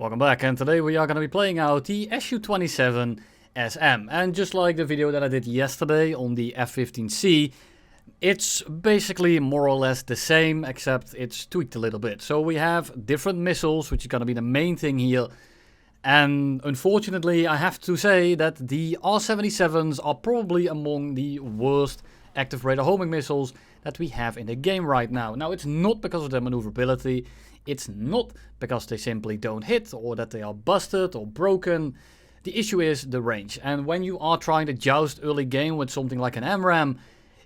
Welcome back, and today we are going to be playing out the SU-27SM. And just like the video that I did yesterday on the F-15C, it's basically more or less the same, except it's tweaked a little bit. So we have different missiles, which is going to be the main thing here. And unfortunately, I have to say that the R-77s are probably among the worst active radar homing missiles that we have in the game right now. Now, it's not because of their maneuverability. It's not because they simply don't hit or that they are busted or broken. The issue is the range. And when you are trying to joust early game with something like an AMRAAM,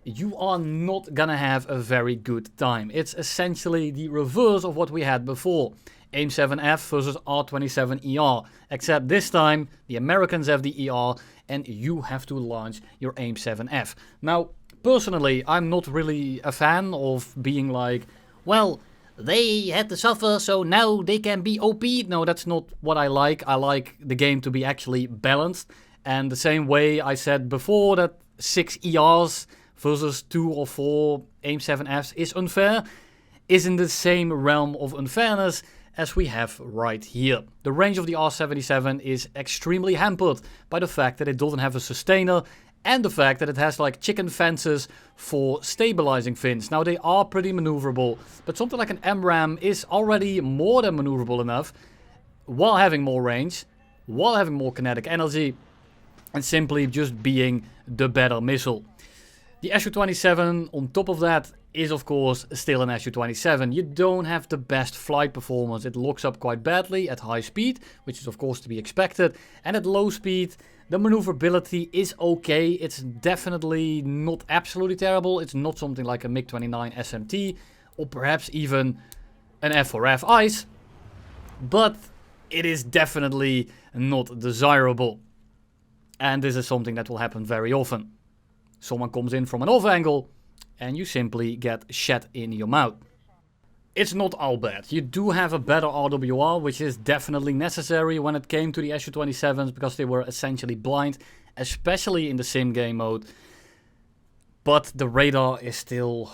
you are not gonna have a very good time. It's essentially the reverse of what we had before. AIM-7F versus R-27ER. Except this time, the Americans have the ER and you have to launch your AIM-7F. Now, personally, I'm not really a fan of being like, well, they had to suffer, so now they can be OP. No, that's not what I like. I like the game to be actually balanced. And the same way I said before that 6 ERs versus 2 or 4 AIM-7Fs is unfair, is in the same realm of unfairness as we have right here. The range of the R-77 is extremely hampered by the fact that it doesn't have a sustainer and the fact that it has like chicken fences for stabilizing fins. Now they are pretty maneuverable, but something like an AMRAAM is already more than maneuverable enough while having more range, while having more kinetic energy, and simply just being the better missile. The SU-27 on top of that is of course still an SU-27. You don't have the best flight performance. It locks up quite badly at high speed, which is of course to be expected, and at low speed the maneuverability is okay. It's definitely not absolutely terrible. It's not something like a MiG-29 SMT or perhaps even an F4F ICE, but it is definitely not desirable. And this is something that will happen very often. Someone comes in from an off angle and you simply get shat in your mouth. It's not all bad. You do have a better RWR, which is definitely necessary when it came to the SU-27s because they were essentially blind, especially in the sim game mode. But the radar is still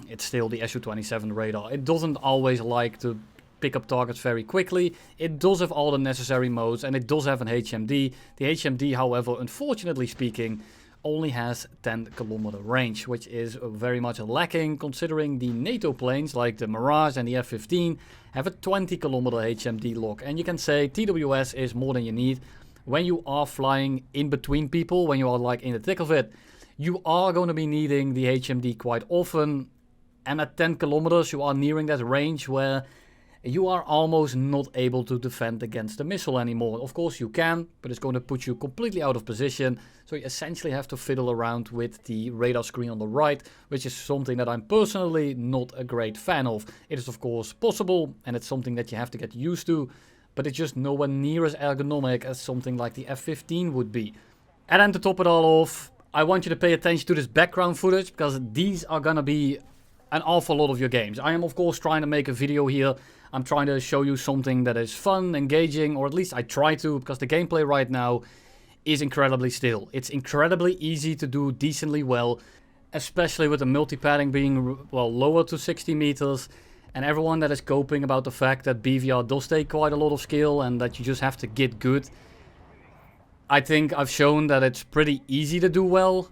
the SU-27 radar. It doesn't always like to pick up targets very quickly. It does have all the necessary modes and it does have an HMD. The HMD, however, unfortunately speaking, only has 10-kilometer range, which is very much lacking considering the NATO planes like the Mirage and the F-15 have a 20-kilometer HMD lock. And you can say TWS is more than you need. When you are flying in between people, when you are like in the thick of it, you are going to be needing the HMD quite often. And at 10 kilometers you are nearing that range where you are almost not able to defend against the missile anymore. Of course you can, but it's going to put you completely out of position. So you essentially have to fiddle around with the radar screen on the right, which is something that I'm personally not a great fan of. It is of course possible and it's something that you have to get used to, but it's just nowhere near as ergonomic as something like the F-15 would be. And then to top it all off, I want you to pay attention to this background footage because these are gonna be an awful lot of your games. I am of course trying to make a video here. I'm trying to show you something that is fun, engaging, or at least I try to, because the gameplay right now is incredibly still. It's incredibly easy to do decently well, especially with the multi-padding being lower to 60 meters, and everyone that is coping about the fact that BVR does take quite a lot of skill and that you just have to get good. I think I've shown that it's pretty easy to do well.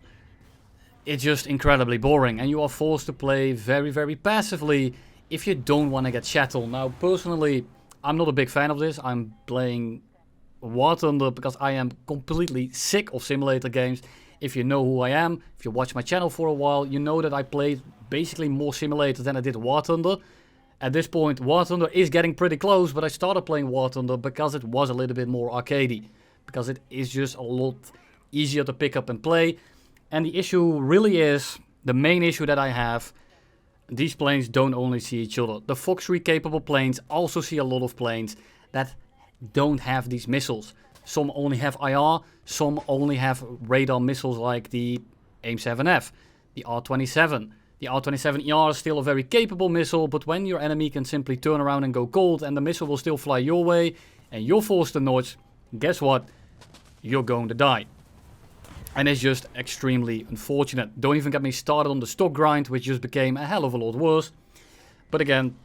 It's just incredibly boring and you are forced to play very, very passively if you don't want to get shattled. Now, personally, I'm not a big fan of this. I'm playing War Thunder because I am completely sick of simulator games. If you know who I am, if you watch my channel for a while, you know that I played basically more simulators than I did War Thunder. At this point, War Thunder is getting pretty close, but I started playing War Thunder because it was a little bit more arcadey. Because it is just a lot easier to pick up and play. And the issue really is, the main issue that I have, these planes don't only see each other. The Fox 3 capable planes also see a lot of planes that don't have these missiles. Some only have IR, some only have radar missiles like the AIM-7F, the R-27. The R-27ER is still a very capable missile, but when your enemy can simply turn around and go cold and the missile will still fly your way and you're forced to notch, guess what? You're going to die. And it's just extremely unfortunate. Don't even get me started on the stock grind, which just became a hell of a lot worse. But again,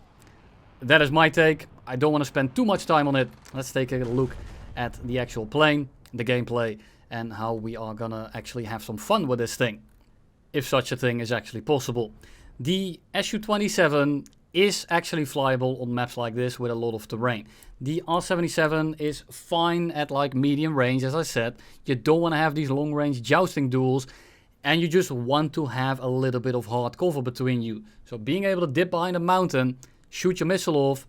that is my take. I don't want to spend too much time on it. Let's take a look at the actual plane, the gameplay, and how we are gonna actually have some fun with this thing, if such a thing is actually possible. The SU-27 is actually flyable on maps like this with a lot of terrain. The R-77 is fine at like medium range, as I said. You don't want to have these long range jousting duels, and you just want to have a little bit of hard cover between you. So being able to dip behind a mountain, shoot your missile off,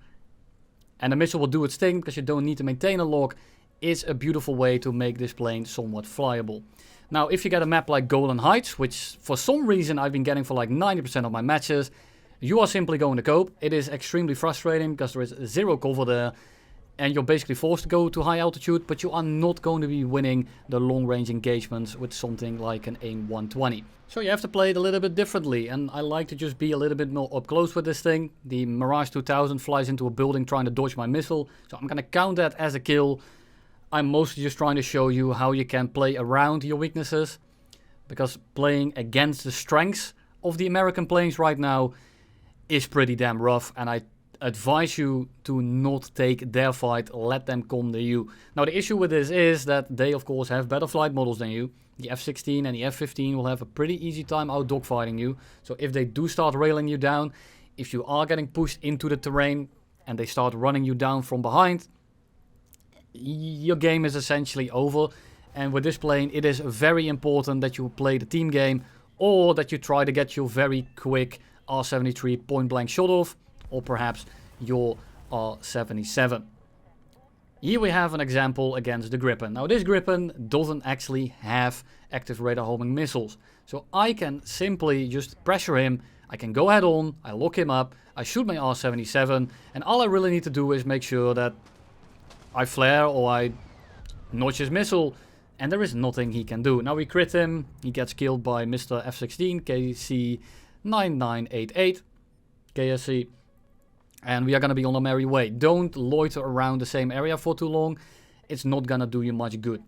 and the missile will do its thing because you don't need to maintain a lock, is a beautiful way to make this plane somewhat flyable. Now, if you get a map like Golan Heights, which for some reason I've been getting for like 90% of my matches, you are simply going to cope. It is extremely frustrating because there is zero cover there, and you're basically forced to go to high altitude, but you are not going to be winning the long range engagements with something like an AIM 120. So you have to play it a little bit differently, and I like to just be a little bit more up close with this thing. The Mirage 2000 flies into a building trying to dodge my missile, so I'm going to count that as a kill. I'm mostly just trying to show you how you can play around your weaknesses, because playing against the strengths of the American planes right now is pretty damn rough, and I advise you to not take their fight, let them come to you. Now the issue with this is that they of course have better flight models than you. The F-16 and the F-15 will have a pretty easy time out dogfighting you. So if they do start railing you down, if you are getting pushed into the terrain and they start running you down from behind, your game is essentially over. And with this plane, it is very important that you play the team game, or that you try to get your very quick R-73 point blank shot off, or perhaps your R-77. Here we have an example against the Gripen. Now this Gripen doesn't actually have active radar homing missiles. So I can simply just pressure him, I can go head on, I lock him up, I shoot my R-77, and all I really need to do is make sure that I flare or I notch his missile, and there is nothing he can do. Now we crit him, he gets killed by Mr. F-16 KC-9988 KSC. And we are going to be on a merry way. Don't loiter around the same area for too long. It's not going to do you much good.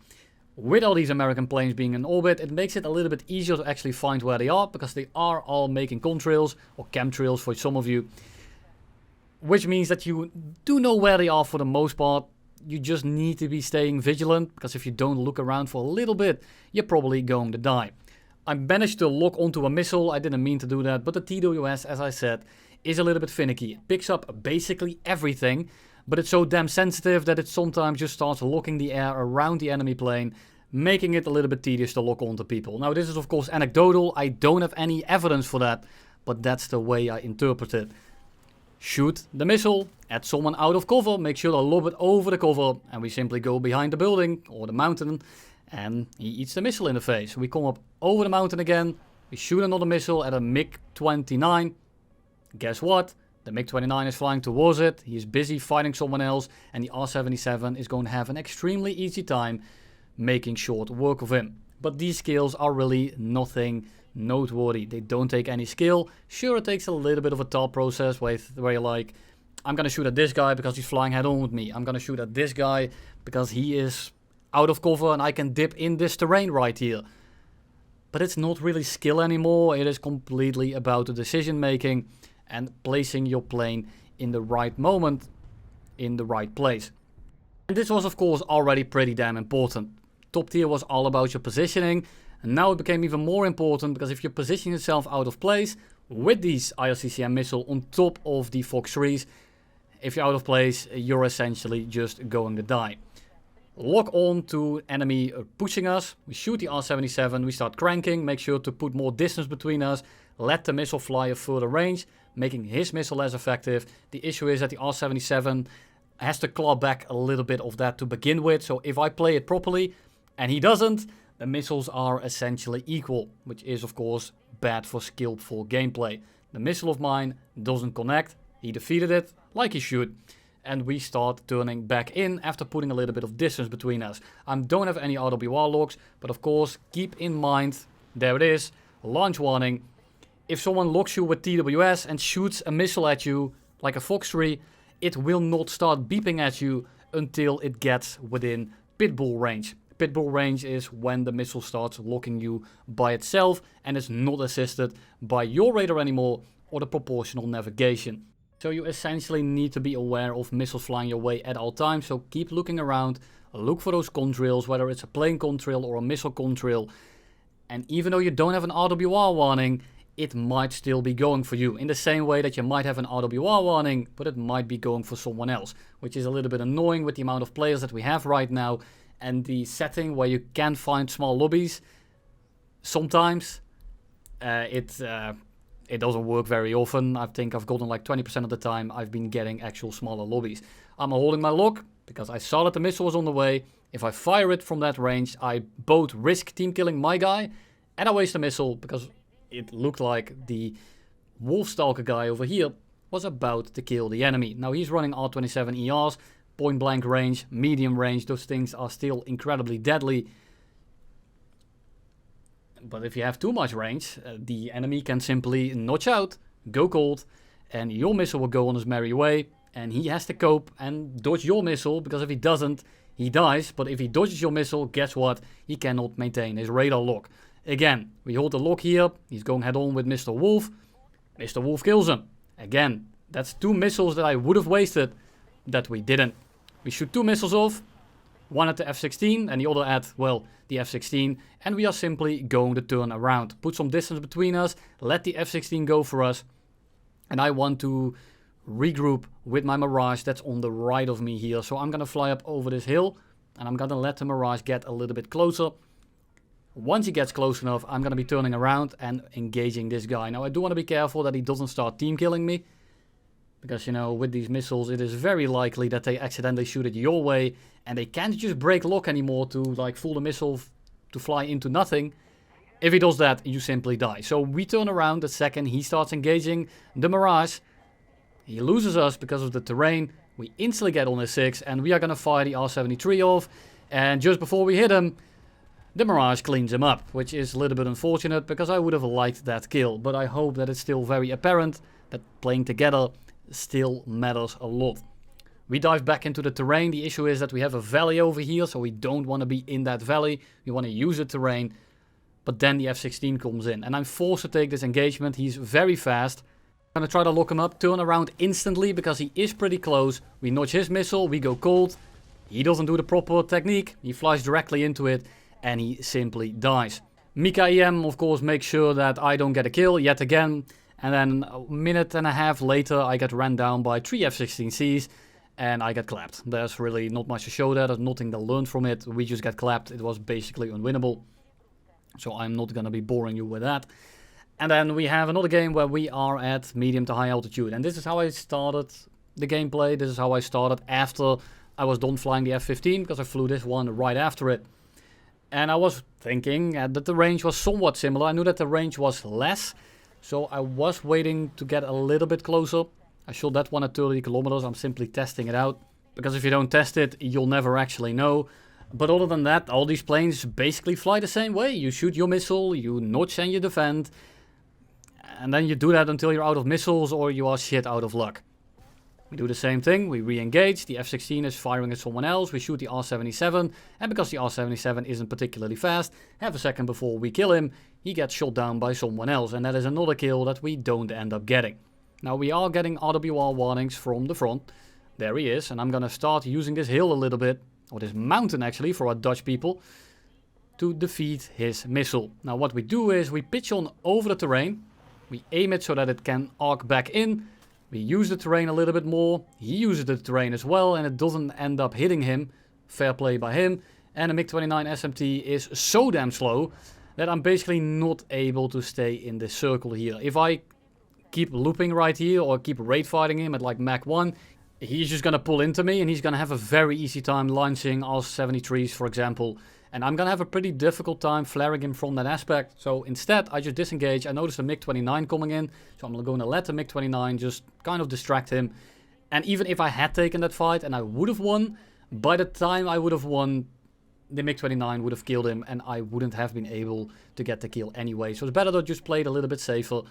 With all these American planes being in orbit, it makes it a little bit easier to actually find where they are, because they are all making contrails, or chemtrails for some of you. Which means that you do know where they are for the most part. You just need to be staying vigilant, because if you don't look around for a little bit, you're probably going to die. I managed to lock onto a missile. I didn't mean to do that, but the TWS, as I said, is a little bit finicky. It picks up basically everything, but it's so damn sensitive that it sometimes just starts locking the air around the enemy plane, making it a little bit tedious to lock onto people. Now this is of course anecdotal, I don't have any evidence for that, but that's the way I interpret it. Shoot the missile at someone out of cover, make sure to lob it over the cover, and we simply go behind the building or the mountain, and he eats the missile in the face. We come up over the mountain again, we shoot another missile at a MiG-29. Guess what? The MiG-29 is flying towards it, he is busy fighting someone else, and the R-77 is going to have an extremely easy time making short work of him. But these skills are really nothing noteworthy. They don't take any skill. Sure, it takes a little bit of a thought process where you're like, I'm going to shoot at this guy because he's flying head on with me. I'm going to shoot at this guy because he is out of cover and I can dip in this terrain right here. But it's not really skill anymore. It is completely about the decision making and placing your plane in the right moment, in the right place. And this was of course already pretty damn important. Top tier was all about your positioning, and now it became even more important, because if you position yourself out of place with these IRCCM missile on top of the Fox 3s, if you're out of place, you're essentially just going to die. Lock on to enemy pushing us, we shoot the R-77, we start cranking, make sure to put more distance between us, let the missile fly a further range, making his missile less effective. The issue is that the R-77 has to claw back a little bit of that to begin with, so if I play it properly and he doesn't, the missiles are essentially equal, which is of course bad for skillful gameplay. The missile of mine doesn't connect, he defeated it like he should, and we start turning back in after putting a little bit of distance between us. I don't have any RWR logs, but of course keep in mind, there it is, launch warning. If someone locks you with TWS and shoots a missile at you, like a Fox 3, it will not start beeping at you until it gets within pitbull range. Pitbull range is when the missile starts locking you by itself and is not assisted by your radar anymore or the proportional navigation. So you essentially need to be aware of missiles flying your way at all times. So keep looking around, look for those contrails, whether it's a plane contrail or a missile contrail. And even though you don't have an RWR warning, it might still be going for you. In the same way that you might have an RWR warning, but it might be going for someone else. Which is a little bit annoying with the amount of players that we have right now. And the setting where you can find small lobbies. Sometimes it doesn't work very often. I think I've gotten like 20% of the time I've been getting actual smaller lobbies. I'm holding my lock because I saw that the missile was on the way. If I fire it from that range, I both risk team killing my guy and I waste a missile because it looked like the Wolfstalker guy over here was about to kill the enemy. Now he's running R27ERs, point blank range, medium range. Those things are still incredibly deadly. But if you have too much range, the enemy can simply notch out, go cold, and your missile will go on his merry way. And he has to cope and dodge your missile, because if he doesn't, he dies. But if he dodges your missile, guess what? He cannot maintain his radar lock. Again, we hold the lock here. He's going head on with Mr. Wolf. Mr. Wolf kills him. Again, that's 2 missiles that I would have wasted that we didn't. We shoot 2 missiles off. One at the F-16 and the other at, well, the F-16. And we are simply going to turn around. Put some distance between us. Let the F-16 go for us. And I want to regroup with my Mirage that's on the right of me here. So I'm going to fly up over this hill. And I'm going to let the Mirage get a little bit closer. Once he gets close enough, I'm going to be turning around and engaging this guy. Now I do want to be careful that he doesn't start team killing me. Because, you know, with these missiles, it is very likely that they accidentally shoot it your way. And they can't just break lock anymore to, like, fool the missile to fly into nothing. If he does that, you simply die. So we turn around the second he starts engaging the Mirage. He loses us because of the terrain. We instantly get on his 6 and we are going to fire the R-73 off. And just before we hit him, the Mirage cleans him up. Which is a little bit unfortunate because I would have liked that kill. But I hope that it's still very apparent that playing together still matters a lot. We dive back into the terrain. The issue is that we have a valley over here, so we don't want to be in that valley. We want to use the terrain, but then the F-16 comes in, and I'm forced to take this engagement. He's very fast. I'm going to try to lock him up, turn around instantly because he is pretty close. We notch his missile, we go cold. He doesn't do the proper technique. He flies directly into it, and he simply dies. Mika EM, of course, makes sure that I don't get a kill yet again. And then a minute and a half later, I get ran down by 3 F-16Cs and I get clapped. There's really not much to show there. There's nothing to learn from it. We just get clapped. It was basically unwinnable. So I'm not going to be boring you with that. And then we have another game where we are at medium to high altitude. And this is how I started the gameplay. This is how I started after I was done flying the F-15, because I flew this one right after it. And I was thinking that the range was somewhat similar. I knew that the range was less. So I was waiting to get a little bit closer. I shot that one at 30 kilometers. I'm simply testing it out. Because if you don't test it, you'll never actually know. But other than that, all these planes basically fly the same way. You shoot your missile, you notch and you defend. And then you do that until you're out of missiles or you are shit out of luck. We do the same thing, we re-engage, the F-16 is firing at someone else, we shoot the R-77, and because the R-77 isn't particularly fast, half a second before we kill him, he gets shot down by someone else, and that is another kill that we don't end up getting. Now we are getting RWR warnings from the front, there he is, and I'm gonna start using this hill a little bit, or this mountain actually for our Dutch people, to defeat his missile. Now what we do is we pitch on over the terrain, we aim it so that it can arc back in. We use the terrain a little bit more. He uses the terrain as well and it doesn't end up hitting him. Fair play by him. And the MiG-29 SMT is so damn slow that I'm basically not able to stay in this circle here. If I keep looping right here or keep raid fighting him at like Mach 1, he's just gonna pull into me and he's gonna have a very easy time launching R-73s, for example. And I'm gonna have a pretty difficult time flaring him from that aspect. So instead, I just disengage. I notice a MiG-29 coming in. So I'm going to let the MiG-29 just kind of distract him. And even if I had taken that fight and I would have won, by the time I would have won, the MiG-29 would have killed him. And I wouldn't have been able to get the kill anyway. So it's better to just play it a little bit safer.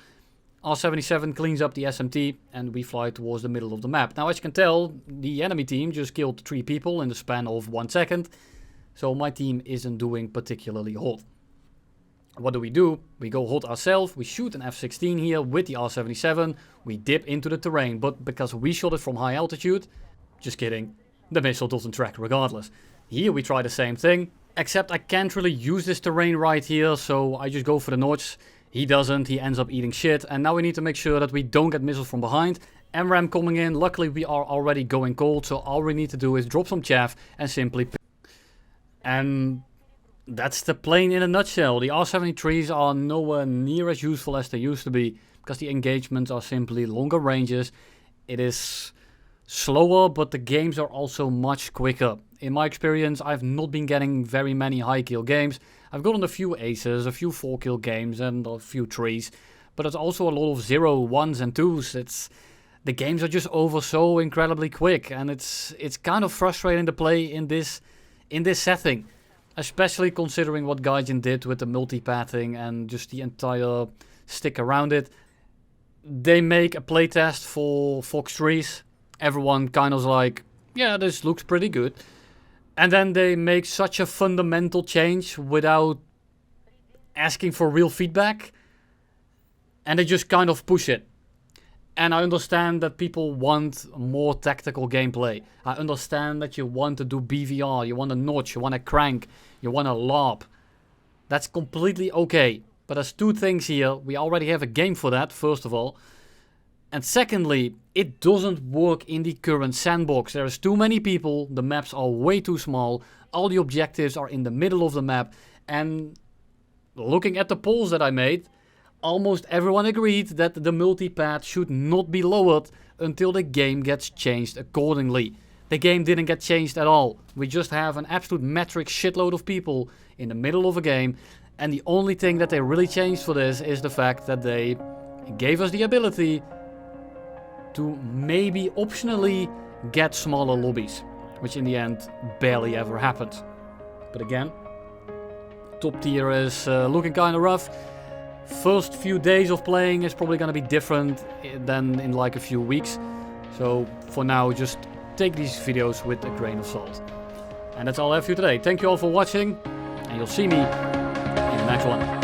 R-77 cleans up the SMT and we fly towards the middle of the map. Now, as you can tell, the enemy team just killed 3 people in the span of 1 second. So my team isn't doing particularly hot. What do? We go hold ourselves, we shoot an F-16 here with the R-77, we dip into the terrain, but because we shot it from high altitude, just kidding, the missile doesn't track regardless. Here we try the same thing, except I can't really use this terrain right here, so I just go for the notch. He doesn't, he ends up eating shit, and now we need to make sure that we don't get missiles from behind. MRAM coming in, luckily we are already going cold, so all we need to do is drop some chaff and simply and that's the plane in a nutshell. The R-73s are nowhere near as useful as they used to be, because the engagements are simply longer ranges. It is slower, but the games are also much quicker. In my experience, I've not been getting very many high kill games. I've gotten a few aces, a few 4 kill games and a few 3s, but it's also a lot of 0, 1s and 2s. The games are just over so incredibly quick, and it's kind of frustrating to play in this setting. Especially considering what Gaijin did with the multi-pathing and just the entire stick around it. They make a playtest for Fox 3s. Everyone kind of like, yeah, this looks pretty good. And then they make such a fundamental change without asking for real feedback. And they just kind of push it. And I understand that people want more tactical gameplay. I understand that you want to do BVR, you want a notch, you want a crank, you want a LARP. That's completely okay. But there's 2 things here. We already have a game for that, first of all. And secondly, it doesn't work in the current sandbox. There's too many people, the maps are way too small, all the objectives are in the middle of the map. And looking at the polls that I made, almost everyone agreed that the multipath should not be lowered until the game gets changed accordingly. The game didn't get changed at all. We just have an absolute metric shitload of people in the middle of a game, and the only thing that they really changed for this is the fact that they gave us the ability to maybe optionally get smaller lobbies, which in the end barely ever happened. But again, top tier is looking kind of rough. First few days of playing is probably going to be different than in like a few weeks. So for now, just take these videos with a grain of salt. And that's all I have for you today. Thank you all for watching, and you'll see me in the next one.